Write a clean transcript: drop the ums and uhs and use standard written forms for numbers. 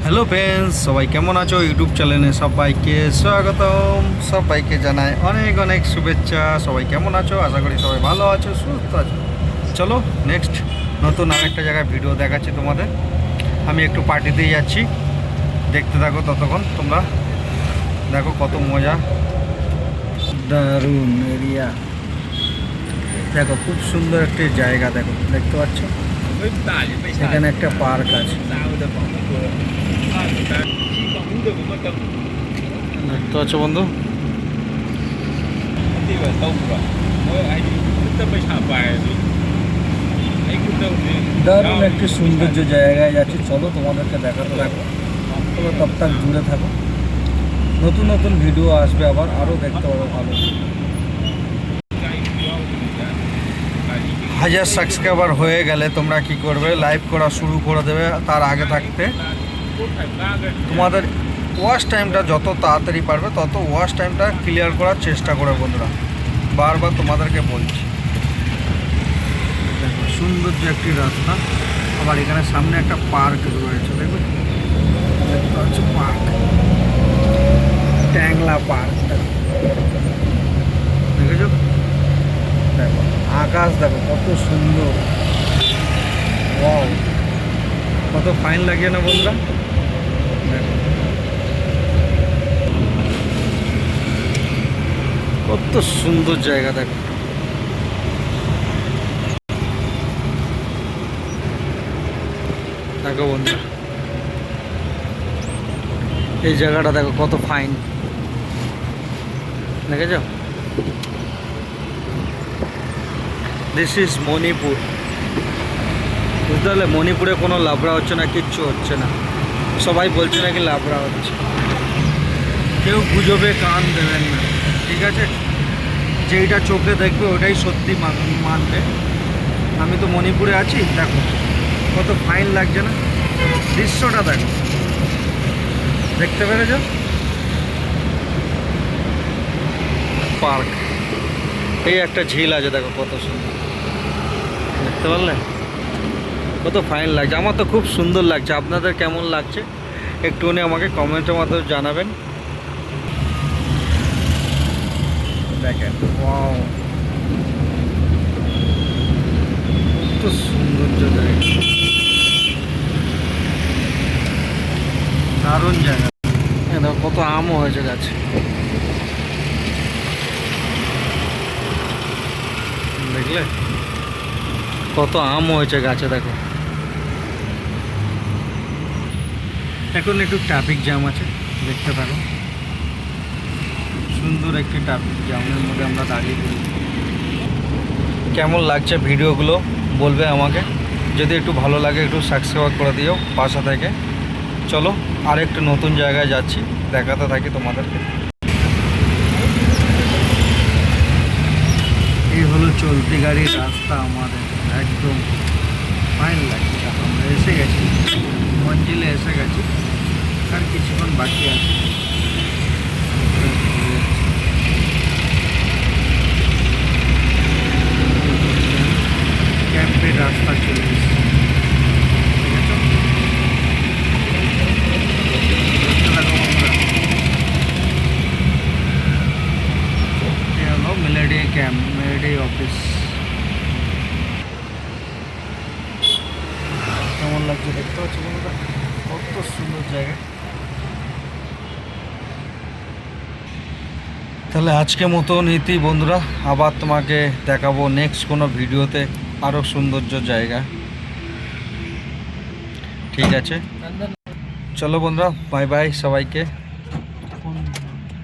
Hello friends, সবাই কেমন আছো? ইউটিউব চ্যানেলে সবাইকে স্বাগতম। সবাইকে জানাই অনেক অনেক শুভেচ্ছা। সবাই কেমন আছো? আশা করি সবাই ভালো আছো, সুস্থ আছো। চলো নেক্সট নতুন আরেকটা জায়গায় ভিডিও দেখাচ্ছি তোমাদের। আমি একটু পার্টিতেই যাচ্ছি, দেখতে থাকো ততক্ষণ। তোমরা দেখো কত মজা, দারুণ এরিয়া। দেখো খুব সুন্দর একটি জায়গা, দেখো দেখতে পাচ্ছ এখানে একটা পার্ক আছে, দেখতে পাচ্ছ বন্ধু। দারুণ একটি সৌন্দর্য জায়গায় যাচ্ছি, চলো তোমাদেরকে দেখাতে থাকো। তবে তবতাক জুড়ে থাকো, নতুন নতুন ভিডিও আসবে, আবার আরও দেখতে পাবো ভালো। 1000 সাবস্ক্রাইবার হয়ে গেলে তোমরা কি করবে, লাইভ করা শুরু করে দেবে। তার আগে থাকতে তোমাদের ওয়াচ টাইমটা যত তাড়াতাড়ি পারবে তত ওয়াচ টাইমটা ক্লিয়ার করার চেষ্টা করবে বন্ধুরা, বারবার তোমাদেরকে বলছি। দেখো সৌন্দর্য একটি রাস্তা, আবার এখানে সামনে একটা পার্ক রয়েছে, দেখো দেখতে হচ্ছে পার্ক, ট্যাংলা পার্ক। দেখেছো? দেখো আকাশ, দেখো কত সুন্দর, ওয়াও কত ফাইন লাগে না বন্ধুরা। দেখো কত সুন্দর জায়গা, দেখো দেখো বন্ধুরা এই জায়গাটা দেখো কত ফাইন, দেখেছো? দিস ইজ মণিপুর, বুঝতে পারলে? মণিপুরে কোনো লাবড়া হচ্ছে না, কিচ্ছু হচ্ছে না। সবাই বলছে নাকি লাবড়া হচ্ছে, কেউ গুজবে কান দেবেন না, ঠিক আছে? যেইটা চোখে দেখবে ওটাই সত্যি মানবে। আমি তো মণিপুরে আছি, দেখো কত ফাইন লাগছে না দৃশ্যটা, দেখো দেখতে পেরেছ? পার্ক, এই একটা ঝিল আছে, দেখো কত সুন্দর, দেখতে পারলে? কত ফাইন লাগছে, আমার তো খুব সুন্দর লাগছে। আপনাদের কেমন লাগছে একটুখানি আমাকে কমেন্টের মাধ্যমে জানাবেন। দেখেন ওয়াও, কত সৌন্দর্য জায়গা, দারুণ জায়গা। দেখো কত আমও হয়েছে গাছে, দেখলে কত আম হয়েছে গাছে, দেখো। এখন একটু ট্রাফিক জ্যাম আছে, দেখতে থাকো। সুন্দর একটি ট্রাফিক জ্যামের মধ্যে আমরা দাঁড়িয়ে পড়ি। কেমন লাগছে ভিডিওগুলো বলবে আমাকে, যদি একটু ভালো লাগে একটু সাবস্ক্রাইব করে দিও পাশে থেকে। চলো আর একটু নতুন জায়গায় যাচ্ছি, দেখাতে থাকি তোমাদেরকে। এই হলো চলতি গাড়ির রাস্তা আমাদের, একদম ফাইন লাগছে। আমরা এসে গেছি, মঞ্জিলে এসে গেছি, আর কিছুক্ষণ বাকি আছে। ক্যাম্পের রাস্তা চলে এসেছে, মেলেডি ক্যাম্প, মেলেডি অফিস। কেমন লাগছে দেখতে পাচ্ছি বন্ধুরা, কত সুন্দর জায়গা। তাহলে আজকে মতন ইতি বন্ধুরা, আবার তোমাকে দেখাবো নেক্সট কোনো ভিডিওতে আরও সৌন্দর্য জায়গা, ঠিক আছে? চলো বন্ধুরা, বাই বাই সবাইকে।